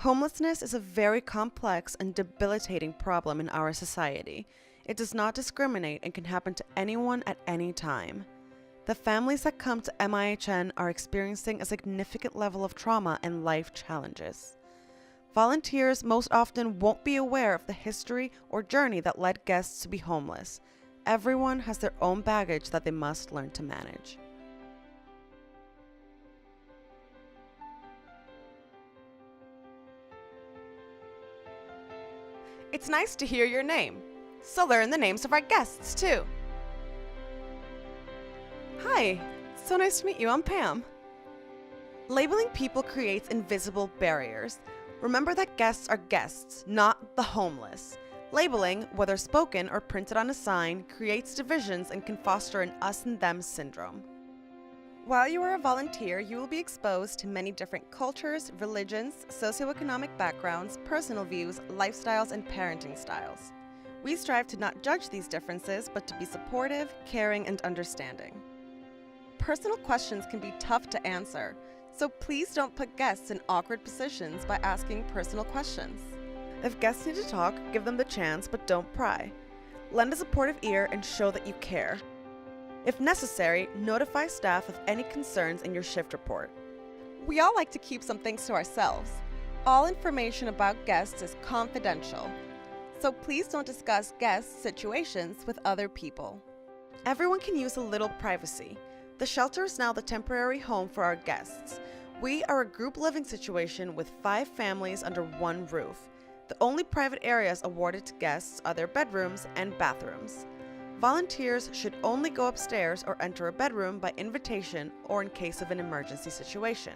Homelessness is a very complex and debilitating problem in our society. It does not discriminate and can happen to anyone at any time. The families that come to MIHN are experiencing a significant level of trauma and life challenges. Volunteers most often won't be aware of the history or journey that led guests to be homeless. Everyone has their own baggage that they must learn to manage. It's nice to hear your name, so learn the names of our guests too. Hi, so nice to meet you, I'm Pam. Labeling people creates invisible barriers. Remember that guests are guests, not the homeless. Labeling, whether spoken or printed on a sign, creates divisions and can foster an us and them syndrome. While you are a volunteer, you will be exposed to many different cultures, religions, socioeconomic backgrounds, personal views, lifestyles, and parenting styles. We strive to not judge these differences, but to be supportive, caring, and understanding. Personal questions can be tough to answer, so please don't put guests in awkward positions by asking personal questions. If guests need to talk, give them the chance, but don't pry. Lend a supportive ear and show that you care. If necessary, notify staff of any concerns in your shift report. We all like to keep some things to ourselves. All information about guests is confidential, so please don't discuss guest situations with other people. Everyone can use a little privacy. The shelter is now the temporary home for our guests. We are a group living situation with 5 families under one roof. The only private areas awarded to guests are their bedrooms and bathrooms. Volunteers should only go upstairs or enter a bedroom by invitation or in case of an emergency situation.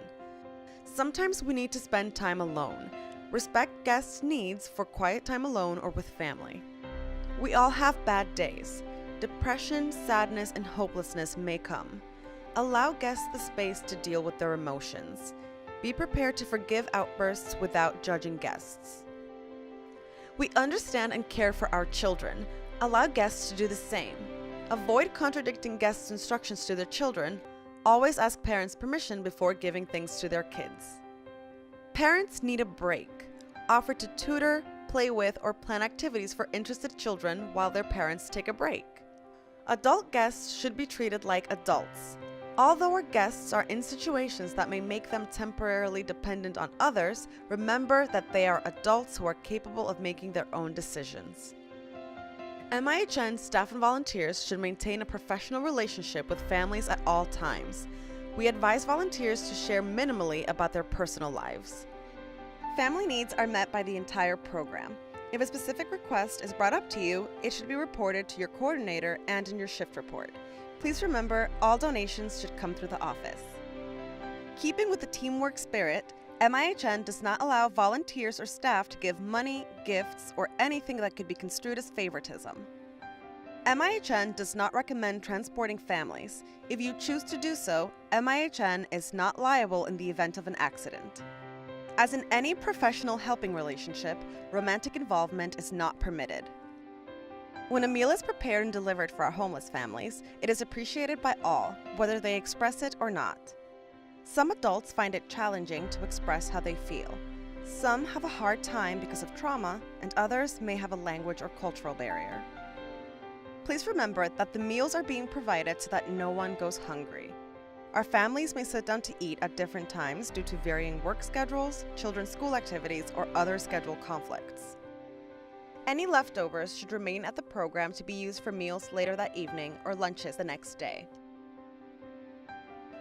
Sometimes we need to spend time alone. Respect guests' needs for quiet time alone or with family. We all have bad days. Depression, sadness, and hopelessness may come. Allow guests the space to deal with their emotions. Be prepared to forgive outbursts without judging guests. We understand and care for our children. Allow guests to do the same. Avoid contradicting guests' instructions to their children. Always ask parents' permission before giving things to their kids. Parents need a break. Offer to tutor, play with, or plan activities for interested children while their parents take a break. Adult guests should be treated like adults. Although our guests are in situations that may make them temporarily dependent on others, remember that they are adults who are capable of making their own decisions. MIHN staff and volunteers should maintain a professional relationship with families at all times. We advise volunteers to share minimally about their personal lives. Family needs are met by the entire program. If a specific request is brought up to you, it should be reported to your coordinator and in your shift report. Please remember, all donations should come through the office. Keeping with the teamwork spirit, MIHN does not allow volunteers or staff to give money, gifts, or anything that could be construed as favoritism. MIHN does not recommend transporting families. If you choose to do so, MIHN is not liable in the event of an accident. As in any professional helping relationship, romantic involvement is not permitted. When a meal is prepared and delivered for our homeless families, it is appreciated by all, whether they express it or not. Some adults find it challenging to express how they feel. Some have a hard time because of trauma, and others may have a language or cultural barrier. Please remember that the meals are being provided so that no one goes hungry. Our families may sit down to eat at different times due to varying work schedules, children's school activities, or other schedule conflicts. Any leftovers should remain at the program to be used for meals later that evening or lunches the next day.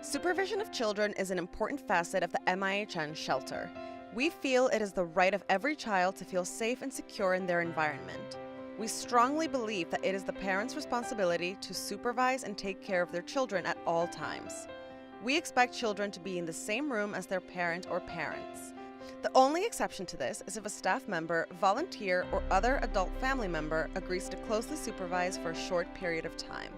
Supervision of children is an important facet of the MIHN shelter. We feel it is the right of every child to feel safe and secure in their environment. We strongly believe that it is the parents' responsibility to supervise and take care of their children at all times. We expect children to be in the same room as their parent or parents. The only exception to this is if a staff member, volunteer, or other adult family member agrees to closely supervise for a short period of time.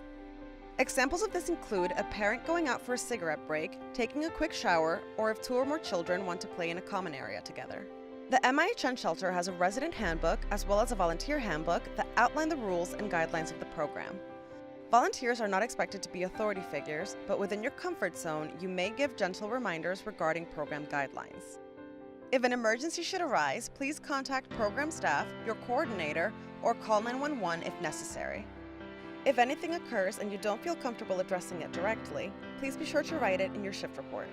Examples of this include a parent going out for a cigarette break, taking a quick shower, or if 2 or more children want to play in a common area together. The MIHN shelter has a resident handbook as well as a volunteer handbook that outline the rules and guidelines of the program. Volunteers are not expected to be authority figures, but within your comfort zone, you may give gentle reminders regarding program guidelines. If an emergency should arise, please contact program staff, your coordinator, or call 911 if necessary. If anything occurs and you don't feel comfortable addressing it directly, please be sure to write it in your shift report.